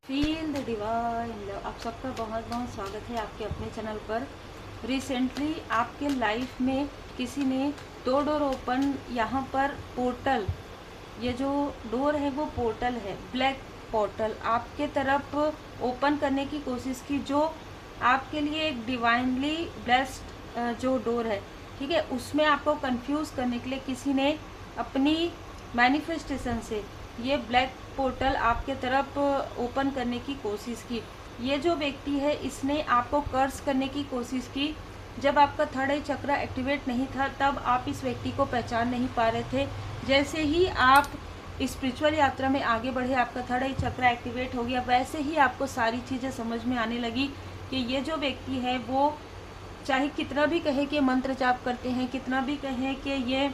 Feel the divine love. आप सबका बहुत बहुत स्वागत है आपके अपने चैनल पर। रिसेंटली आपके लाइफ में किसी ने दो डोर ओपन, यहाँ पर पोर्टल, ये जो डोर है वो पोर्टल है, ब्लैक पोर्टल आपके तरफ ओपन करने की कोशिश की, जो आपके लिए एक डिवाइनली ब्लेस्ड जो डोर है, ठीक है, उसमें आपको कंफ्यूज करने के लिए किसी ने अपनी मैनिफेस्टेशन से ये ब्लैक पोर्टल आपके तरफ ओपन करने की कोशिश की। ये जो व्यक्ति है इसने आपको कर्ज करने की कोशिश की। जब आपका थर्ड आई चक्र एक्टिवेट नहीं था तब आप इस व्यक्ति को पहचान नहीं पा रहे थे। जैसे ही आप स्पिरिचुअल यात्रा में आगे बढ़े, आपका थर्ड आई चक्र एक्टिवेट हो गया, वैसे ही आपको सारी चीज़ें समझ में आने लगी कि ये जो व्यक्ति है वो चाहे कितना भी कहे कि मंत्र जाप करते हैं, कितना भी कहें कि ये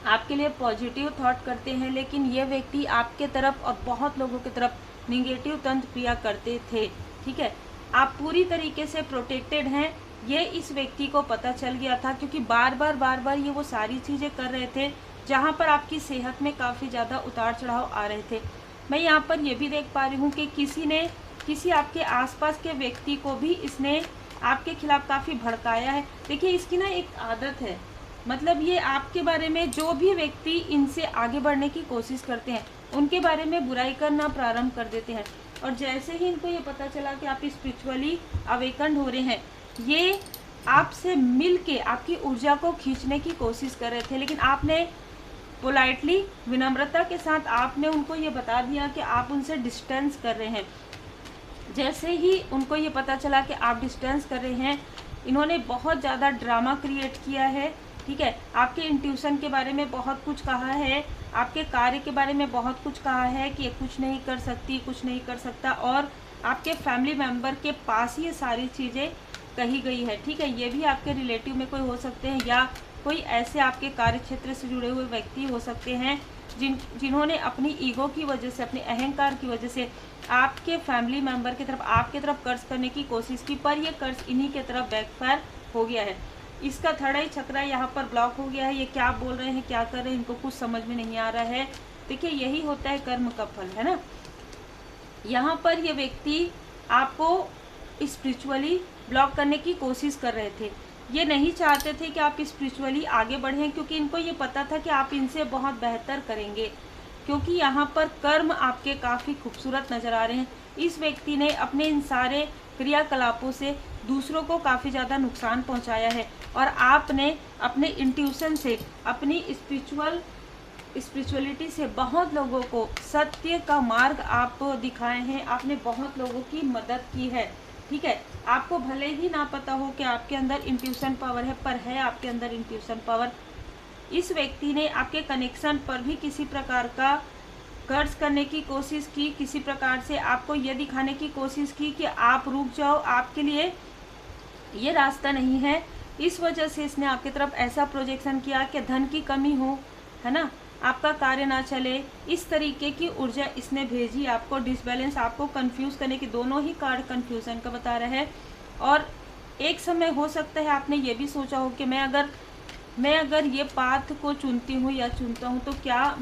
आपके लिए पॉजिटिव थॉट करते हैं, लेकिन ये व्यक्ति आपके तरफ और बहुत लोगों की तरफ निगेटिव तंत्र क्रिया करते थे। ठीक है, आप पूरी तरीके से प्रोटेक्टेड हैं, ये इस व्यक्ति को पता चल गया था, क्योंकि बार बार ये वो सारी चीज़ें कर रहे थे जहाँ पर आपकी सेहत में काफ़ी ज़्यादा उतार चढ़ाव आ रहे थे। मैं यहाँ पर ये भी देख पा रही हूँ कि किसी आपके आसपास के व्यक्ति को भी इसने आपके खिलाफ काफ़ी भड़काया है। देखिए, इसकी ना एक आदत है, मतलब ये आपके बारे में, जो भी व्यक्ति इनसे आगे बढ़ने की कोशिश करते हैं उनके बारे में बुराई करना प्रारंभ कर देते हैं। और जैसे ही इनको ये पता चला कि आप स्पिरिचुअली अवेकन्ड हो रहे हैं, ये आपसे मिल के आपकी ऊर्जा को खींचने की कोशिश कर रहे थे, लेकिन आपने पोलाइटली, विनम्रता के साथ आपने उनको ये बता दिया कि आप उनसे डिस्टेंस कर रहे हैं। जैसे ही उनको ये पता चला कि आप डिस्टेंस कर रहे हैं, इन्होंने बहुत ज़्यादा ड्रामा क्रिएट किया है। ठीक है, आपके इंट्यूशन के बारे में बहुत कुछ कहा है, आपके कार्य के बारे में बहुत कुछ कहा है कि ये कुछ नहीं कर सकती, कुछ नहीं कर सकता, और आपके फैमिली मेंबर के पास ये सारी चीज़ें कही गई है। ठीक है, ये भी आपके रिलेटिव में कोई हो सकते हैं, या कोई ऐसे आपके कार्य क्षेत्र से जुड़े हुए व्यक्ति हो सकते हैं जिन्होंने अपनी ईगो की वजह से, अपने अहंकार की वजह से आपके फैमिली मेंबर की तरफ, आपके तरफ कर्ज करने की कोशिश की, पर यह कर्ज इन्हीं के तरफ बैकफायर हो गया है। इसका थर्ड आई चक्रा यहाँ पर ब्लॉक हो गया है। ये क्या बोल रहे हैं, क्या कर रहे हैं, इनको कुछ समझ में नहीं आ रहा है। देखिए, यही होता है कर्म का फल, है ना। यहाँ पर ये व्यक्ति आपको स्पिरिचुअली ब्लॉक करने की कोशिश कर रहे थे। ये नहीं चाहते थे कि आप स्पिरिचुअली आगे बढ़ें, क्योंकि इनको ये पता था कि आप इनसे बहुत बेहतर करेंगे, क्योंकि यहाँ पर कर्म आपके काफ़ी खूबसूरत नज़र आ रहे हैं। इस व्यक्ति ने अपने इन सारे क्रियाकलापों से दूसरों को काफ़ी ज़्यादा नुकसान पहुँचाया है, और आपने अपने इंट्यूशन से, अपनी स्पिरिचुअलिटी से बहुत लोगों को सत्य का मार्ग आप दिखाए हैं, आपने बहुत लोगों की मदद की है। ठीक है, आपको भले ही ना पता हो कि आपके अंदर इंट्यूशन पावर है, पर है आपके अंदर इंट्यूशन पावर। इस व्यक्ति ने आपके कनेक्शन पर भी किसी प्रकार का कर्ज करने की कोशिश की, किसी प्रकार से आपको ये दिखाने की कोशिश की कि आप रुक जाओ, आपके लिए ये रास्ता नहीं है। इस वजह से इसने आपकी तरफ ऐसा प्रोजेक्शन किया कि धन की कमी हो, है ना, आपका कार्य ना चले, इस तरीके की ऊर्जा इसने भेजी आपको, डिसबैलेंस, आपको कंफ्यूज करने की। दोनों ही कार्ड कंफ्यूजन का बता रहे हैं। और एक समय हो सकता है आपने ये भी सोचा हो कि मैं अगर ये पाथ को चुनती हूँ या चुनता हूँ तो क्या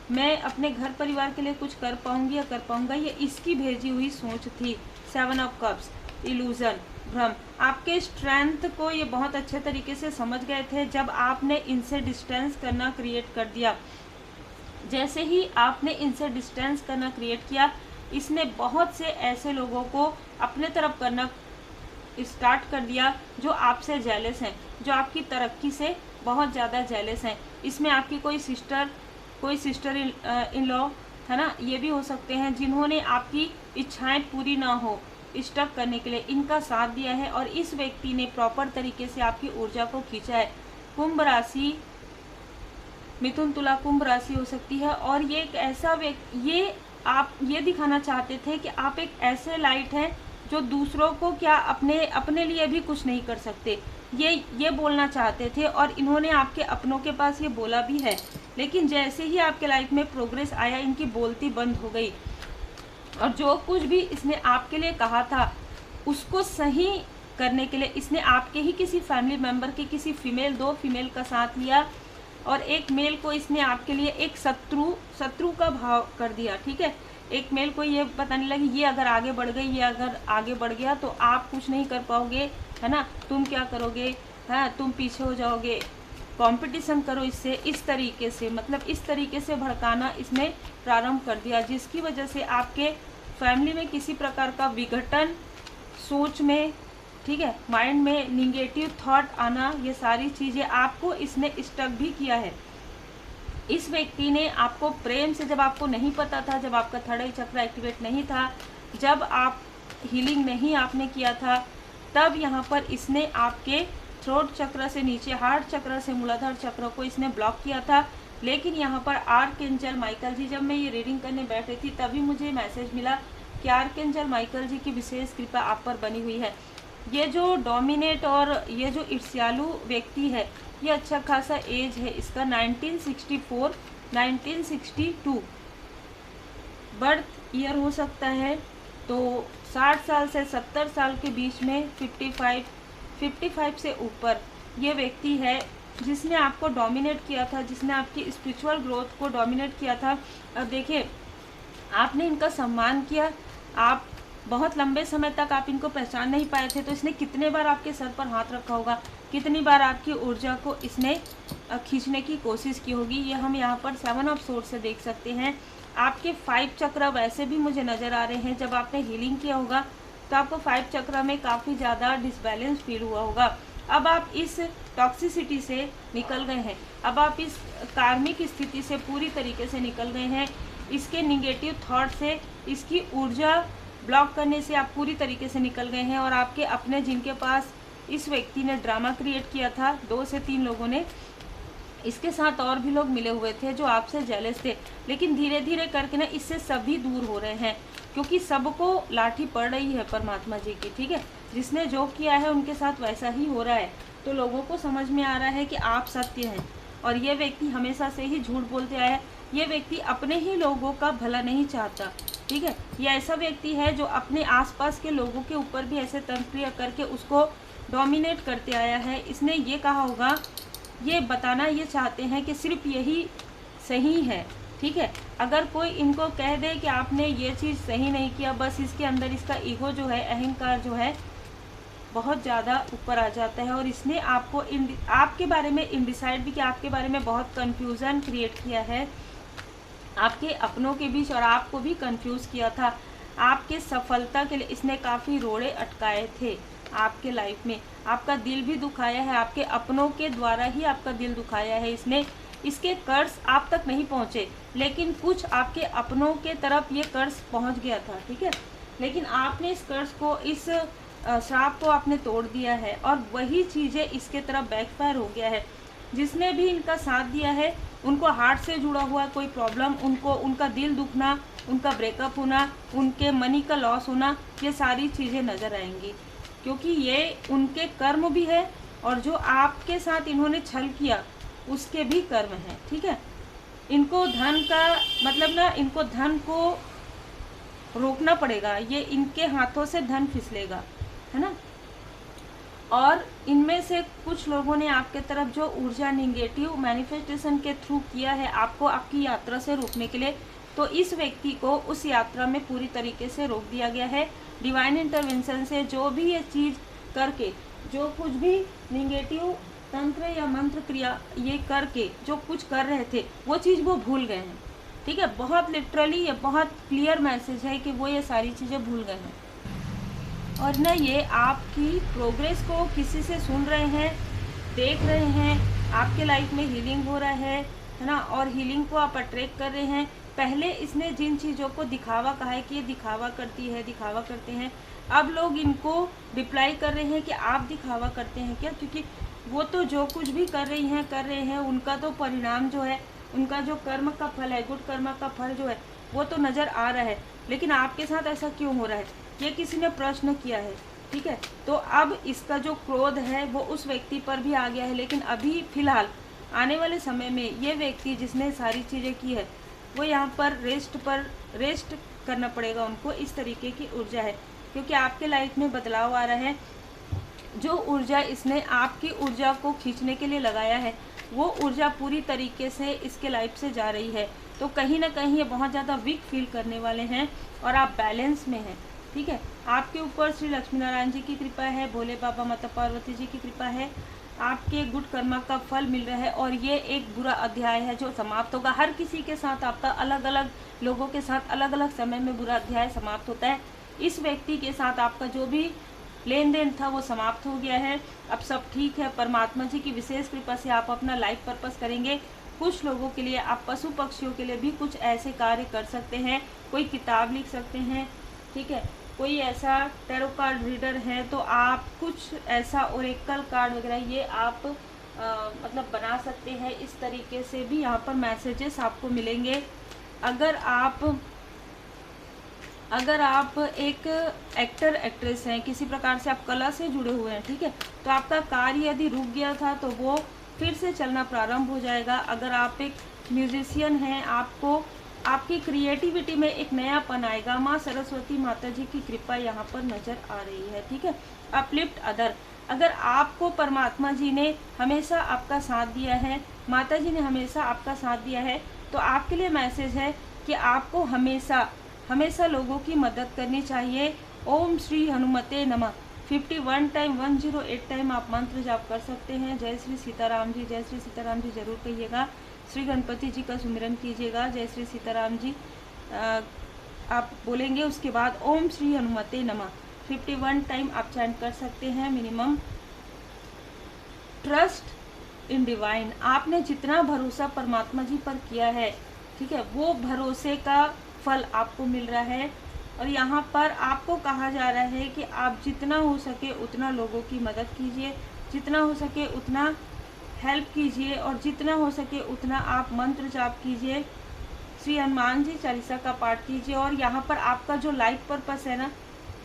मैं अपने घर परिवार के लिए कुछ कर पाऊंगी या कर पाऊंगा। ये इसकी भेजी हुई सोच थी। 7 ऑफ कप्स, इल्यूजन, भ्रम। आपके स्ट्रेंथ को ये बहुत अच्छे तरीके से समझ गए थे जब आपने इनसे डिस्टेंस करना क्रिएट कर दिया। जैसे ही आपने इनसे डिस्टेंस करना क्रिएट किया, इसने बहुत से ऐसे लोगों को अपने तरफ करना स्टार्ट कर दिया जो आपसे जेलस हैं, जो आपकी तरक्की से बहुत ज़्यादा जेलस हैं। इसमें आपकी कोई सिस्टर इन लॉ, है ना, ये भी हो सकते हैं, जिन्होंने आपकी इच्छाएं पूरी ना हो स्टक करने के लिए इनका साथ दिया है, और इस व्यक्ति ने प्रॉपर तरीके से आपकी ऊर्जा को खींचा है। कुंभ राशि, मिथुन, तुला, कुंभ राशि हो सकती है। और ये एक ऐसा व्यक्ति, आप ये दिखाना चाहते थे कि आप एक ऐसे लाइट हैं जो दूसरों को क्या अपने लिए भी कुछ नहीं कर सकते, ये बोलना चाहते थे। और इन्होंने आपके अपनों के पास ये बोला भी है, लेकिन जैसे ही आपके लाइफ में प्रोग्रेस आया, इनकी बोलती बंद हो गई, और जो कुछ भी इसने आपके लिए कहा था उसको सही करने के लिए इसने आपके ही किसी फैमिली मेंबर के किसी दो फीमेल का साथ लिया, और एक मेल को इसने आपके लिए एक शत्रु का भाव कर दिया। ठीक है, एक मेल को ये बताने लगी ये अगर आगे बढ़ गई, ये अगर आगे बढ़ गया तो आप कुछ नहीं कर पाओगे, है ना, तुम क्या करोगे, हाँ तुम पीछे हो जाओगे, कंपटीशन करो इससे, इस तरीके से, मतलब इस तरीके से भड़काना इसने प्रारंभ कर दिया, जिसकी वजह से आपके फैमिली में किसी प्रकार का विघटन, सोच में, ठीक है, माइंड में निगेटिव थॉट आना, ये सारी चीज़ें आपको इसने स्टक भी किया है। इस व्यक्ति ने आपको प्रेम से, जब आपको नहीं पता था, जब आपका थर्ड आई चक्र एक्टिवेट नहीं था, जब आप हीलिंग नहीं आपने किया था, तब यहाँ पर इसने आपके थ्रोट चक्र से नीचे हार्ट चक्र से मूलाधार चक्र को इसने ब्लॉक किया था। लेकिन यहाँ पर आर्कएंजल माइकल जी, जब मैं ये रीडिंग करने बैठ रही थी तभी मुझे मैसेज मिला कि आर्कएंजल माइकल जी की विशेष कृपा आप पर बनी हुई है। ये जो डोमिनेट और ये जो ईर्ष्यालु व्यक्ति है, ये अच्छा खासा एज है इसका, 1964 1962 बर्थ ईयर हो सकता है, तो 60 साल से 70 साल के बीच में, 55 से ऊपर ये व्यक्ति है जिसने आपको डोमिनेट किया था, जिसने आपकी स्पिरिचुअल ग्रोथ को डोमिनेट किया था। अब देखिए, आपने इनका सम्मान किया, आप बहुत लंबे समय तक आप इनको पहचान नहीं पाए थे, तो इसने कितने बार आपके सर पर हाथ रखा होगा, कितनी बार आपकी ऊर्जा को इसने खींचने की कोशिश की होगी। ये हम यहाँ पर 7 ऑफ सोर्स से देख सकते हैं। आपके 5 चक्र वैसे भी मुझे नज़र आ रहे हैं, जब आपने हीलिंग किया होगा तो आपको 5 चक्र में काफ़ी ज़्यादा डिसबैलेंस फील हुआ होगा। अब आप इस टॉक्सिसिटी से निकल गए हैं, अब आप इस कार्मिक स्थिति से पूरी तरीके से निकल गए हैं, इसके निगेटिव थॉट से, इसकी ऊर्जा ब्लॉक करने से आप पूरी तरीके से निकल गए हैं। और आपके अपने, जिनके पास इस व्यक्ति ने ड्रामा क्रिएट किया था, 2 से 3 लोगों ने, इसके साथ और भी लोग मिले हुए थे जो आपसे जेलस थे, लेकिन धीरे धीरे करके ना इससे सभी दूर हो रहे हैं, क्योंकि सबको लाठी पड़ रही है परमात्मा जी की, ठीक है, जिसने जो किया है उनके साथ वैसा ही हो रहा है। तो लोगों को समझ में आ रहा है कि आप सत्य हैं, और ये व्यक्ति हमेशा से ही झूठ बोलते आया है। ये व्यक्ति अपने ही लोगों का भला नहीं चाहता, ठीक है, ये ऐसा व्यक्ति है जो अपने आसपास के लोगों के ऊपर भी ऐसे तंत्र करके उसको डोमिनेट करते आया है। इसने ये कहा होगा, ये बताना ये चाहते हैं कि सिर्फ यही सही है, ठीक है। अगर कोई इनको कह दे कि आपने ये चीज़ सही नहीं किया, बस इसके अंदर इसका ईगो जो है, अहंकार जो है, बहुत ज़्यादा ऊपर आ जाता है। और इसने आपको आपके बारे में इनडिसाइड भी किया, आपके बारे में बहुत कन्फ्यूज़न क्रिएट किया है, आपके अपनों के बीच, और आपको भी कंफ्यूज किया था। आपके सफलता के लिए इसने काफ़ी रोड़े अटकाए थे आपके लाइफ में, आपका दिल भी दुखाया है, आपके अपनों के द्वारा ही आपका दिल दुखाया है इसने। इसके कर्ज आप तक नहीं पहुँचे, लेकिन कुछ आपके अपनों के तरफ ये कर्ज पहुँच गया था, ठीक है, लेकिन आपने इस कर्ज को, इस श्राप को आपने तोड़ दिया है, और वही चीज़ें इसके तरफ बैकफायर हो गया है। जिसने भी इनका साथ दिया है, उनको हार्ट से जुड़ा हुआ कोई प्रॉब्लम, उनको उनका दिल दुखना, उनका ब्रेकअप होना, उनके मनी का लॉस होना, ये सारी चीज़ें नज़र आएंगी, क्योंकि ये उनके कर्म भी है, और जो आपके साथ इन्होंने छल किया उसके भी कर्म हैं, ठीक है। इनको धन का मतलब ना, इनको धन को रोकना पड़ेगा, ये इनके हाथों से धन फिसलेगा, है ना। और इनमें से कुछ लोगों ने आपके तरफ जो ऊर्जा निगेटिव मैनिफेस्टेशन के थ्रू किया है आपको आपकी यात्रा से रोकने के लिए, तो इस व्यक्ति को उस यात्रा में पूरी तरीके से रोक दिया गया है डिवाइन इंटरवेंशन से। जो भी ये चीज़ करके, जो कुछ भी निगेटिव तंत्र या मंत्र क्रिया ये करके जो कुछ कर रहे थे, वो चीज़ वो भूल गए हैं, ठीक है। बहुत लिटरली ये बहुत क्लियर मैसेज है कि वो ये सारी चीज़ें भूल गए हैं। और ना ये आपकी प्रोग्रेस को किसी से सुन रहे हैं, देख रहे हैं, आपके लाइफ में हीलिंग हो रहा है ना, और हीलिंग को आप अट्रैक्ट कर रहे हैं। पहले इसने जिन चीज़ों को दिखावा कहा है कि ये दिखावा करती है, दिखावा करते हैं, अब लोग इनको रिप्लाई कर रहे हैं कि आप दिखावा करते हैं क्या, क्योंकि वो तो जो कुछ भी कर रहे हैं उनका तो परिणाम जो है, उनका जो कर्म का फल है, गुड कर्म का फल जो है, वो तो नज़र आ रहा है। लेकिन आपके साथ ऐसा क्यों हो रहा है, ये किसी ने प्रश्न किया है, ठीक है। तो अब इसका जो क्रोध है वो उस व्यक्ति पर भी आ गया है, लेकिन अभी फ़िलहाल आने वाले समय में ये व्यक्ति जिसने सारी चीज़ें की है, वो यहाँ पर रेस्ट करना पड़ेगा उनको। इस तरीके की ऊर्जा है, क्योंकि आपके लाइफ में बदलाव आ रहा है। जो ऊर्जा इसने आपकी ऊर्जा को खींचने के लिए लगाया है, वो ऊर्जा पूरी तरीके से इसके लाइफ से जा रही है। तो कहीं ना कहीं ये बहुत ज़्यादा वीक फील करने वाले हैं और आप बैलेंस में हैं, ठीक है। आपके ऊपर श्री लक्ष्मी नारायण जी की कृपा है, भोले बाबा माता पार्वती जी की कृपा है, आपके गुड कर्मा का फल मिल रहा है और ये एक बुरा अध्याय है जो समाप्त होगा। हर किसी के साथ आपका अलग अलग लोगों के साथ अलग अलग समय में बुरा अध्याय समाप्त होता है। इस व्यक्ति के साथ आपका जो भी लेन देन था वो समाप्त हो गया है, अब सब ठीक है। परमात्मा जी की विशेष कृपा से आप अपना लाइफ पर्पस करेंगे। कुछ लोगों के लिए आप पशु पक्षियों के लिए भी कुछ ऐसे कार्य कर सकते हैं, कोई किताब लिख सकते हैं, ठीक है। कोई ऐसा टैरो कार्ड रीडर है तो आप कुछ ऐसा ओरेकल कार्ड वगैरह ये आप मतलब बना सकते हैं। इस तरीके से भी यहाँ पर मैसेजेस आपको मिलेंगे। अगर आप एक एक्टर एक्ट्रेस हैं, किसी प्रकार से आप कला से जुड़े हुए हैं, ठीक है, तो आपका कार्य यदि रुक गया था तो वो फिर से चलना प्रारंभ हो जाएगा। अगर आप एक म्यूजिशियन हैं, आपको आपकी क्रिएटिविटी में एक नयापन आएगा। माँ सरस्वती माता जी की कृपा यहाँ पर नजर आ रही है, ठीक है। अपलिफ्ट अदर, अगर आपको परमात्मा जी ने हमेशा आपका साथ दिया है, माता जी ने हमेशा आपका साथ दिया है, तो आपके लिए मैसेज है कि आपको हमेशा लोगों की मदद करनी चाहिए। ओम श्री हनुमते नमः 51 टाइम 108 टाइम आप मंत्र जाप कर सकते हैं। जय श्री सीताराम जी, जय श्री सीताराम जी जरूर कहिएगा। श्री गणपति जी का सुमिरन कीजिएगा, जय श्री सीताराम जी आप बोलेंगे। उसके बाद ओम श्री हनुमते नमः 51 टाइम आप चैंट कर सकते हैं मिनिमम। ट्रस्ट इन डिवाइन, आपने जितना भरोसा परमात्मा जी पर किया है, ठीक है, वो भरोसे का फल आपको मिल रहा है। और यहाँ पर आपको कहा जा रहा है कि आप जितना हो सके उतना लोगों की मदद कीजिए, जितना हो सके उतना हेल्प कीजिए और जितना हो सके उतना आप मंत्र जाप कीजिए, श्री हनुमान जी चालीसा का पाठ कीजिए। और यहाँ पर आपका जो लाइफ पर्पस है ना,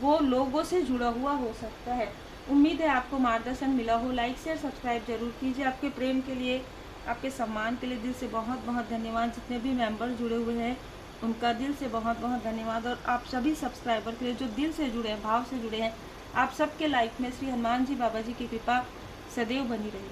वो लोगों से जुड़ा हुआ हो सकता है। उम्मीद है आपको मार्गदर्शन मिला हो। लाइक शेयर सब्सक्राइब जरूर कीजिए। आपके प्रेम के लिए, आपके सम्मान के लिए दिल से बहुत बहुत धन्यवाद। जितने भी मेंबर जुड़े हुए हैं उनका दिल से बहुत बहुत धन्यवाद। और आप सभी सब्सक्राइबर के लिए जो दिल से जुड़े हैं, भाव से जुड़े हैं, आप सबके लाइफ में श्री हनुमान जी बाबा जी की कृपा सदैव बनी रही।